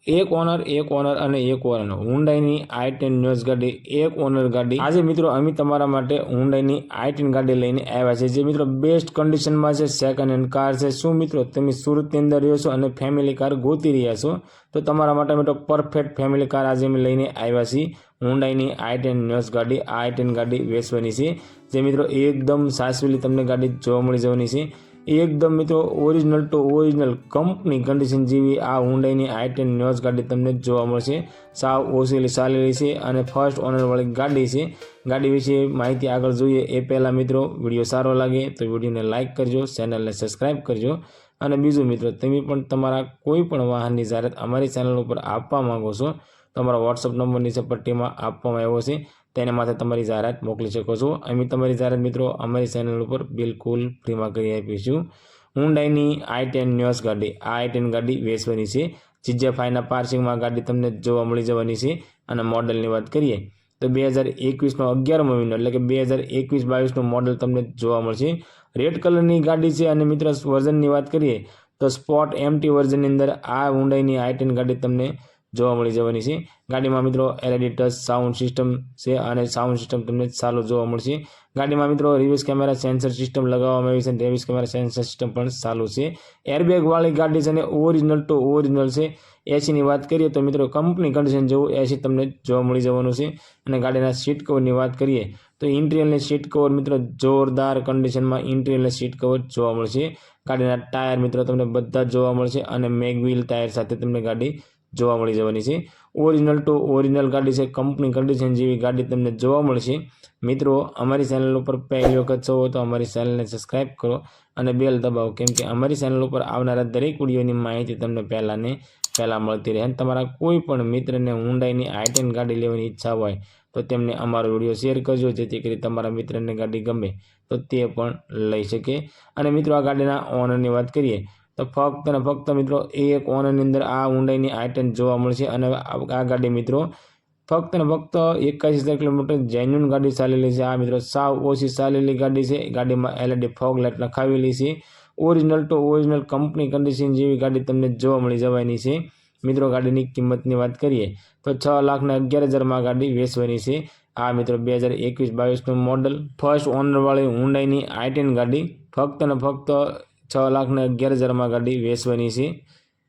एक ओनर અને એક ઓનર હુન્ડાઈની i10 ન્યુઝ ગાડી એક ઓનર ગાડી। આજે મિત્રો અમે તમારા માટે હુન્ડાઈની i10 ગાડી લઈને આવ્યા છે, જે મિત્રો બેસ્ટ કન્ડિશનમાં છે, સેકન્ડ હેન્ડ કાર છે। શું મિત્રો તમે સુરતની અંદર રહ્યો છો અને ફેમિલી કાર ગોતી રહ્યા છો તો તમારા માટે મિત્રો પરફેક્ટ ફેમિલી કાર આજે અમે લઈને આવ્યા છીએ। હુન્ડાઈની i10 ન્યુઝ ગાડી i10 ગાડી વેચવાની છે, જે મિત્રો એકદમ સાસવેલી તમને ગાડી જોવા મળી જવાની છે। एकदम मित्रों original to original company condition जेवी आ हुंडाईनी i10 न्यूज़ गाड़ी तमने जोवा मळशे। साव ओछी चालेली छे अने फर्स्ट ओनर वाली गाड़ी छे। गाड़ी विषे माहिती आगळ जोईए ए पहेला मित्रों विडियो सारो लागे तो विडियोने लाइक करजो, चेनलने सब्सक्राइब करजो अने बीजुं मित्रों तमे पण तमारा कोईपण वाहननी जाहेरात अमारी चेनल पर आपवा मांगो छो तो अमारा व्हाट्सएप नंबर नीचे पट्टीमां आपवामां आव्यो छे, तेना माटे तमारी जाहेरात मोकली शको छो। अमे तमारी जाहेरात मित्रों अमारी चेनल पर बिलकुल फ्रीमां करी आपीशुं। हुंडाईनी i10 न्यूज़ गाड़ी i10 गाड़ी वेचवानी छे। जीजेफाईना पार्किंगमां गाड़ी तमने जोवा मळी जवानी छे। अने मॉडलनी वात करीए तो 2021 नो 11मो महीनो एटले के 2021-22 नो मॉडल तमने जोवा मळशे। रेड कलरनी गाड़ी छे अने मित्रों वर्जननी वात करीए तो स्पोर्ट MT वर्जननी अंदर आ हुंडाईनी i10 गाड़ी तमने जोवा मळी जवानी छे। गाड़ीमां मित्रों LED टच साउंड सिस्टम छे अने साउंड सिस्टम तमने चालू जोवा मळशे। गाड़ीमां मित्रों रिवर्स कैमरा सेंसर सिस्टम लगाववामां आवी छे, रिवर्स कैमरा सेंसर सिस्टम पण चालू छे। एरबेग वाली गाड़ी छे ने ओरिजिनल टू ओरिजिनल छे। AC नी वात करीए तो मित्रों कंपनी कंडीशन जेवुं AC तमने जोवा मळी जवानुं छे। अने गाड़ीना सीट कवरनी वात करीए तो इंटीरियरनी सीट कवर मित्रों जोरदार कंडीशनमां इंटीरियरनी सीट कवर जोवा मळशे। गाड़ीना टायर मित्रों तमने बधा जोवा मळशे अने मेगव्हील टायर साथे तमने गाड़ी जोवा मळी जवानी छे। ओरिजिनल टू ओरिजिनल गाड़ी छे, कंपनी कंडीशन जेवी गाड़ी तमने जोवा मळशे। मित्रों अमारी चेनल पर पहली वखत छो तो अमारी चेनल ने सब्सक्राइब करो अने बेल दबावो, केम के अमारी चेनल पर आवनारा दरेक विडियोनी माहिती तमने पहला मळती रहे। तमारा कोईपण मित्रने हुंडाईनी i10 गाड़ी लेवानी इच्छा होय तो तेमने अमारो विडियो शेर करजो, जेथी करी तमारा मित्रने गाड़ी गमे तो ते पण लई शके। अने मित्रों आ गाड़ीना ओनरनी वात करीए तो फक्त ने फक्त मित्रों एक ओनरनी अंदर आ हुंडाईनी i10 जोवा मळशे। अने आ गाड़ी मित्रों फक्त ने फक्त 81,000 किलोमीटर जेन्युइन गाड़ी चालेली छे। आ मित्रों साव ओછી चालेली गाड़ी छे। गाड़ीमां LED फॉग लाइट नखावेली छे। Original to original company condition जेवी गाड़ी तमने जोवा मळी जवानी छे। मित्रों गाड़ीनी किंमतनी वात करीए तो 6,11,000 में गाड़ी वेचवानी छे। आ मित्रों 2021-22 नो मॉडल फर्स्ट ओनर वाली हुंडाईनी i10 गाड़ी फक्त ने फक्त 6,11,000 में गाड़ी वेचवानी छे।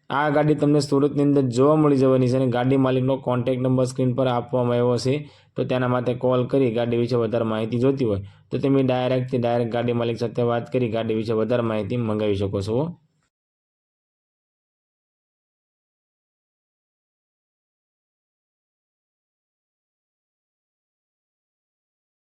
आ गाड़ी तमने सूरतनी अंदर जोवा मळी जवानी छे। गाड़ी मालिकनो कॉन्टेक्ट नंबर स्क्रीन पर आपवामां आव्यो छे, तो तेना माटे कॉल करी गाड़ी विषे वधारे माहिती जोती होय तो तमे डायरेक्ट गाड़ी मालिक साथे वात करी गाड़ी विषे वधारे माहिती मंगावी शको छो।